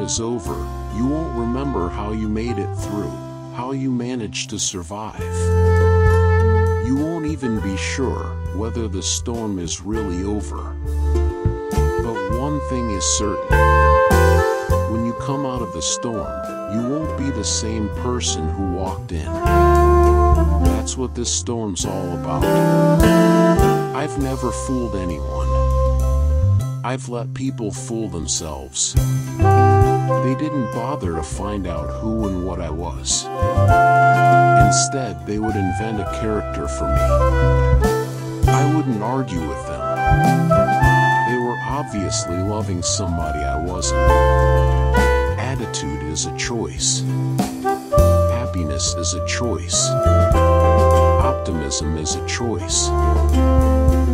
is over, you won't remember how you made it through, how you managed to survive. You won't even be sure whether the storm is really over. But one thing is certain. When you come out of the storm, you won't be the same person who walked in. That's what this storm's all about. I've never fooled anyone. I've let people fool themselves. They didn't bother to find out who and what I was. Instead, they would invent a character for me. I wouldn't argue with them. They were obviously loving somebody I wasn't. Attitude is a choice. Happiness is a choice. Optimism is a choice.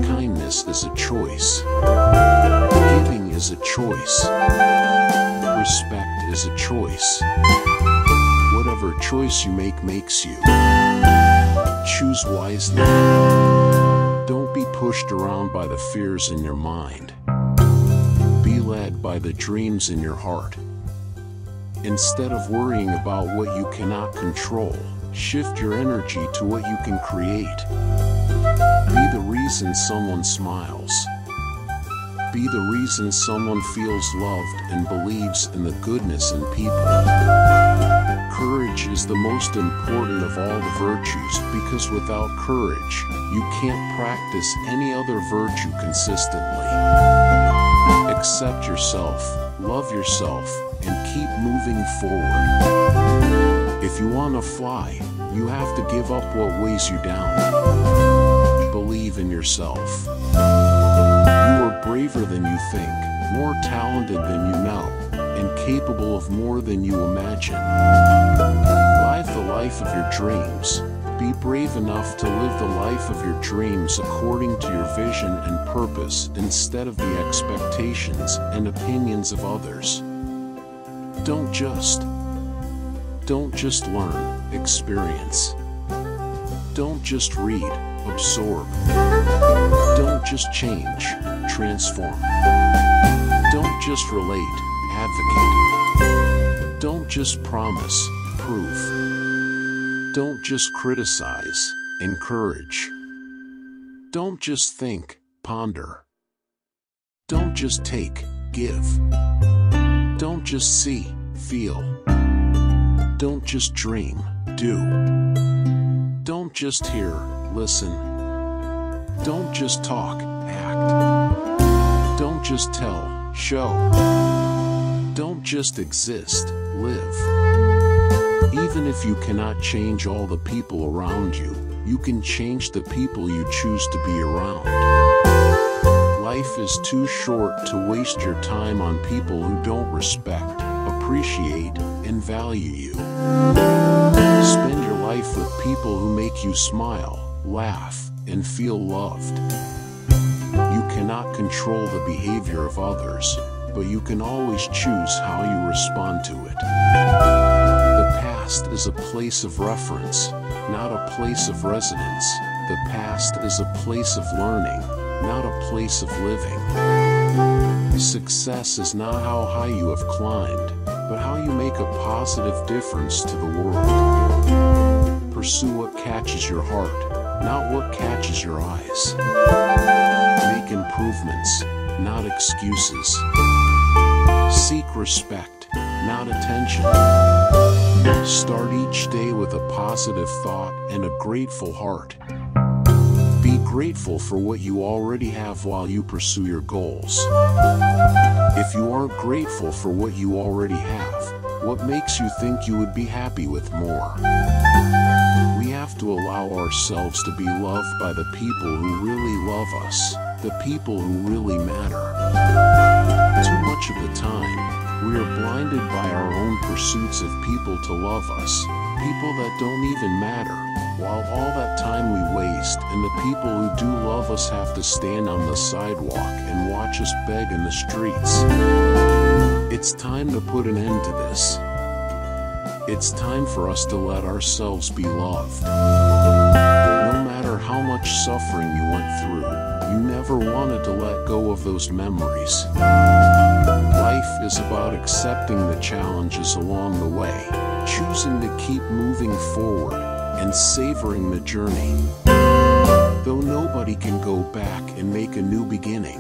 Kindness is a choice. Giving is a choice. Respect is a choice. Whatever choice you make makes you. Choose wisely. Don't be pushed around by the fears in your mind. Be led by the dreams in your heart. Instead of worrying about what you cannot control, shift your energy to what you can create. Be the reason someone smiles. Be the reason someone feels loved and believes in the goodness in people. Courage is the most important of all the virtues because without courage, you can't practice any other virtue consistently. Accept yourself, love yourself, and keep moving forward. If you want to fly, you have to give up what weighs you down. Believe in yourself. You are braver than you think, more talented than you know, and capable of more than you imagine. Live the life of your dreams. Be brave enough to live the life of your dreams according to your vision and purpose instead of the expectations and opinions of others. Don't just learn, experience. Don't just read, absorb. Don't just change, transform. Don't just relate, advocate. Don't just promise, prove. Don't just criticize, encourage. Don't just think, ponder. Don't just take, give. Don't just see, feel. Don't just dream, do. Don't just hear, listen. Don't just talk, act. Don't just tell, show. Don't just exist, live. Even if you cannot change all the people around you, you can change the people you choose to be around. Life is too short to waste your time on people who don't respect, appreciate, and value you. Spend your life with people who make you smile, laugh, and feel loved. You cannot control the behavior of others, but you can always choose how you respond to it. The past is a place of reference, not a place of residence. The past is a place of learning, not a place of living. Success is not how high you have climbed, but how you make a positive difference to the world. Pursue what catches your heart, not what catches your eyes. Make improvements, not excuses. Seek respect, not attention. Start each day with a positive thought and a grateful heart. Be grateful for what you already have while you pursue your goals. If you aren't grateful for what you already have, what makes you think you would be happy with more? We have to allow ourselves to be loved by the people who really love us, the people who really matter. Too much of the time, we are blinded by our own pursuits of people to love us, people that don't even matter, while all that time we waste and the people who do love us have to stand on the sidewalk and watch us beg in the streets. It's time to put an end to this. It's time for us to let ourselves be loved. No matter how much suffering you went through, you never wanted to let go of those memories. Life Life is about accepting the challenges along the way, choosing to keep moving forward, and savoring the journey. Though nobody can go back and make a new beginning,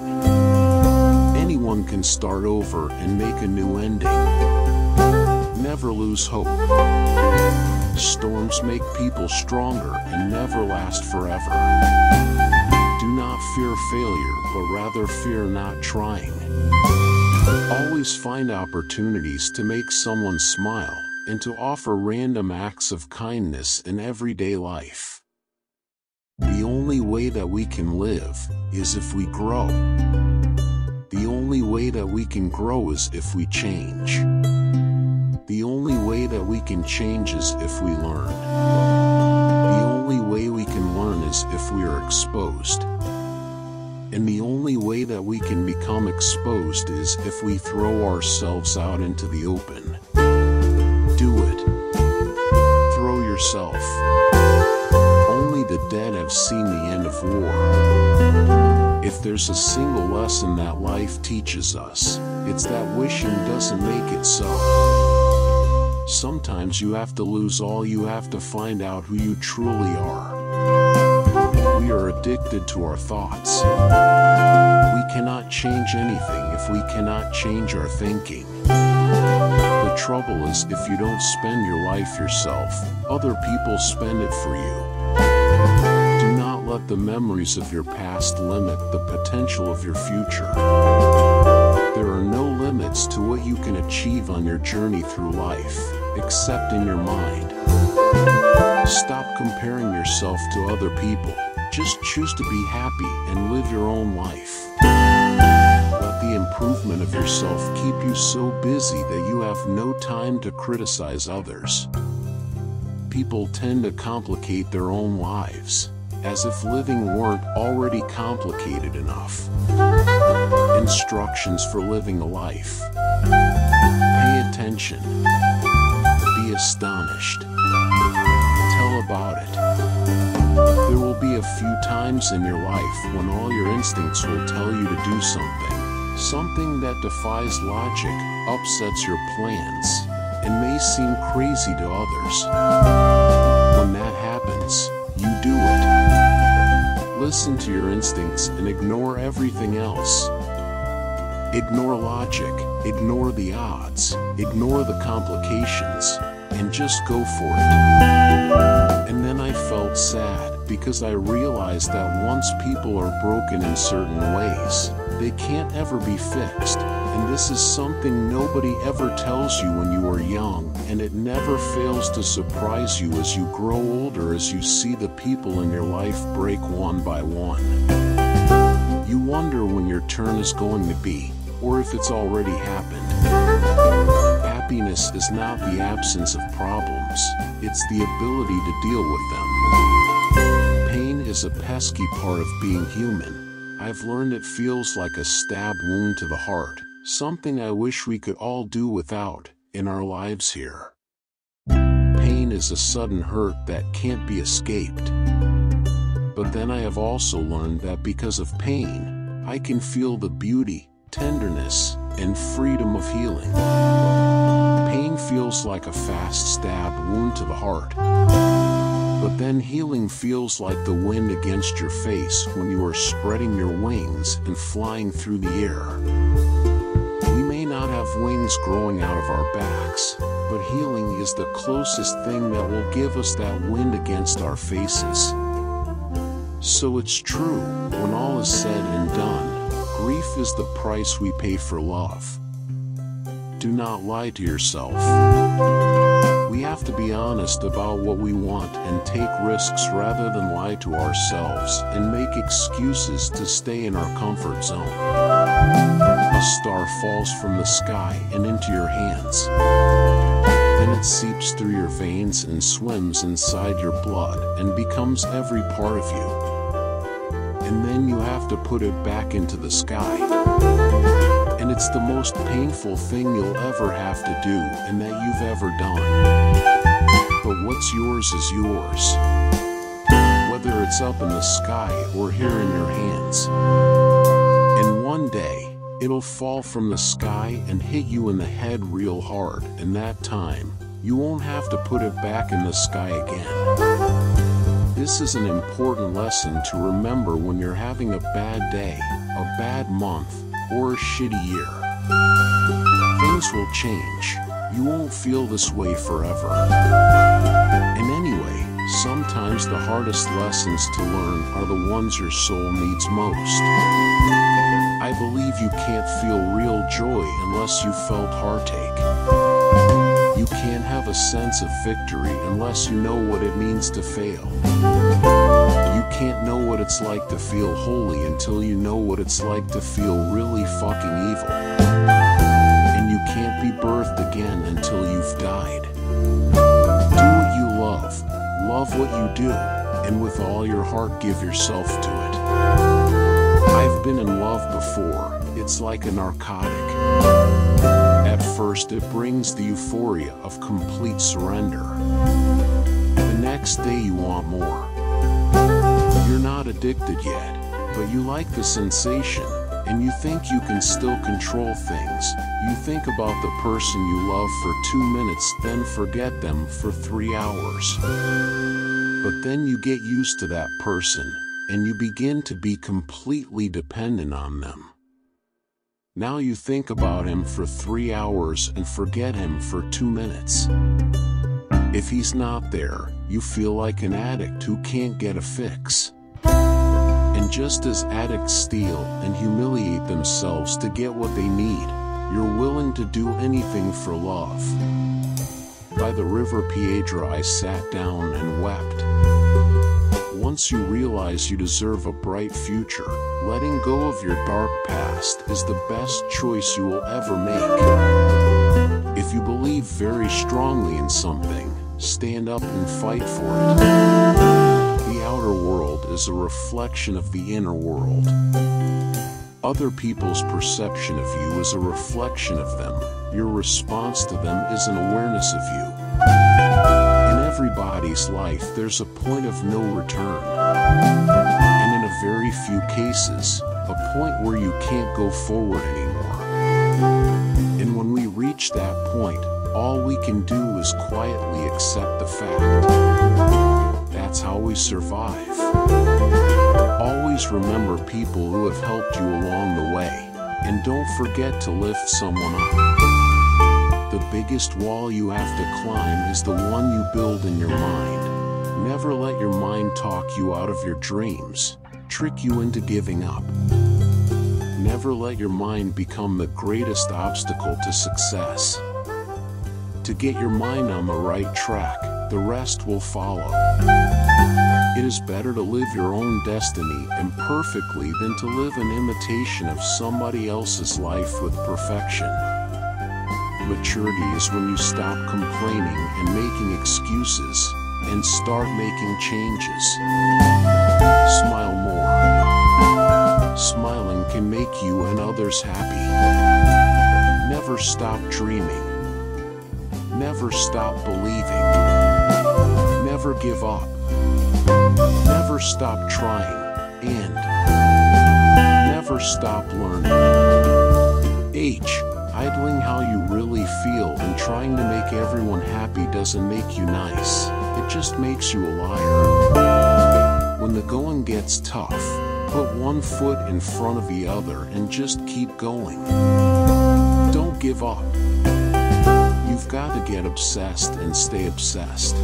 anyone can start over and make a new ending. Never lose hope. Storms make people stronger and never last forever. Do not fear failure, but rather fear not trying. Always find opportunities to make someone smile and to offer random acts of kindness in everyday life. The only way that we can live is if we grow. The only way that we can grow is if we change. The only way that we can change is if we learn. The only way we can learn is if we are exposed. And the only way that we can become exposed is if we throw ourselves out into the open. Do it. Throw yourself. Only the dead have seen the end of war. If there's a single lesson that life teaches us, it's that wishing doesn't make it so. Sometimes you have to lose all you have to find out who you truly are. We are addicted to our thoughts. We cannot change anything if we cannot change our thinking. The trouble is, if you don't spend your life yourself, other people spend it for you. Do not let the memories of your past limit the potential of your future. There are no limits to what you can achieve on your journey through life, except in your mind. Stop comparing yourself to other people. Just choose to be happy and live your own life. Let the improvement of yourself keep you so busy that you have no time to criticize others. People tend to complicate their own lives, as if living weren't already complicated enough. Instructions for living a life. Pay attention. Be astonished. Tell about it. There will be a few times in your life when all your instincts will tell you to do something that defies logic, upsets your plans, and may seem crazy to others. When that happens, you do it. Listen to your instincts and ignore everything else. Ignore logic, ignore the odds, ignore the complications, and just go for it. And then I felt sad, because I realized that once people are broken in certain ways, they can't ever be fixed. And this is something nobody ever tells you when you are young, and it never fails to surprise you as you grow older, as you see the people in your life break one by one. You wonder when your turn is going to be, or if it's already happened. Happiness is not the absence of problems, it's the ability to deal with them. Pain is a pesky part of being human. I've learned it feels like a stab wound to the heart, something I wish we could all do without in our lives here. Pain is a sudden hurt that can't be escaped. But then I have also learned that because of pain, I can feel the beauty, tenderness, and freedom of healing. Pain feels like a fast stab wound to the heart. But then healing feels like the wind against your face when you are spreading your wings and flying through the air. We may not have wings growing out of our backs, but healing is the closest thing that will give us that wind against our faces. So it's true, when all is said and done, grief is the price we pay for love. Do not lie to yourself. We have to be honest about what we want and take risks rather than lie to ourselves and make excuses to stay in our comfort zone. A star falls from the sky and into your hands. Then it seeps through your veins and swims inside your blood and becomes every part of you. And then you have to put it back into the sky. And it's the most painful thing you'll ever have to do and that you've ever done. But what's yours is yours. Whether it's up in the sky or here in your hands. And one day, It'll fall from the sky and hit you in the head real hard, and that time, you won't have to put it back in the sky again. This is an important lesson to remember when you're having a bad day, a bad month, or a shitty year. Things will change. You won't feel this way forever. And anyway, sometimes the hardest lessons to learn are the ones your soul needs most. I believe you can't feel real joy unless you felt heartache. You can't have a sense of victory unless you know what it means to fail. You can't know what it's like to feel holy until you know what it's like to feel really fucking evil. And you can't be birthed again until you've died. Do what you love what you do, and with all your heart give yourself to it. I've been in love before. It's like a narcotic. At first it brings the euphoria of complete surrender. The next day you want more. You're not addicted yet, but you like the sensation, and you think you can still control things. You think about the person you love for 2 minutes, then forget them for 3 hours. But then you get used to that person, and you begin to be completely dependent on them. Now you think about him for 3 hours and forget him for 2 minutes. If he's not there, you feel like an addict who can't get a fix. And just as addicts steal and humiliate themselves to get what they need, you're willing to do anything for love. By the river Piedra I sat down and wept. Once you realize you deserve a bright future, letting go of your dark past is the best choice you will ever make. If you believe very strongly in something, stand up and fight for it. The outer world is a reflection of the inner world. Other people's perception of you is a reflection of them. Your response to them is an awareness of you. In everybody's life there's a point of no return. And in a very few cases, a point where you can't go forward anymore. And when we reach that point, all we can do is quietly accept the fact. That's how we survive. Always remember people who have helped you along the way, and don't forget to lift someone up. The biggest wall you have to climb is the one you build in your mind. Never let your mind talk you out of your dreams, trick you into giving up. Never let your mind become the greatest obstacle to success. To get your mind on the right track, the rest will follow. It is better to live your own destiny imperfectly than to live an imitation of somebody else's life with perfection. Maturity is when you stop complaining and making excuses, and start making changes. Smile more. Smiling can make you and others happy. Never stop dreaming. Never stop believing. Never give up. Never stop trying, and never stop learning. Idling how you really feel and trying to make everyone happy doesn't make you nice. It just makes you a liar. When the going gets tough, put one foot in front of the other and just keep going. Don't give up. You've got to get obsessed and stay obsessed.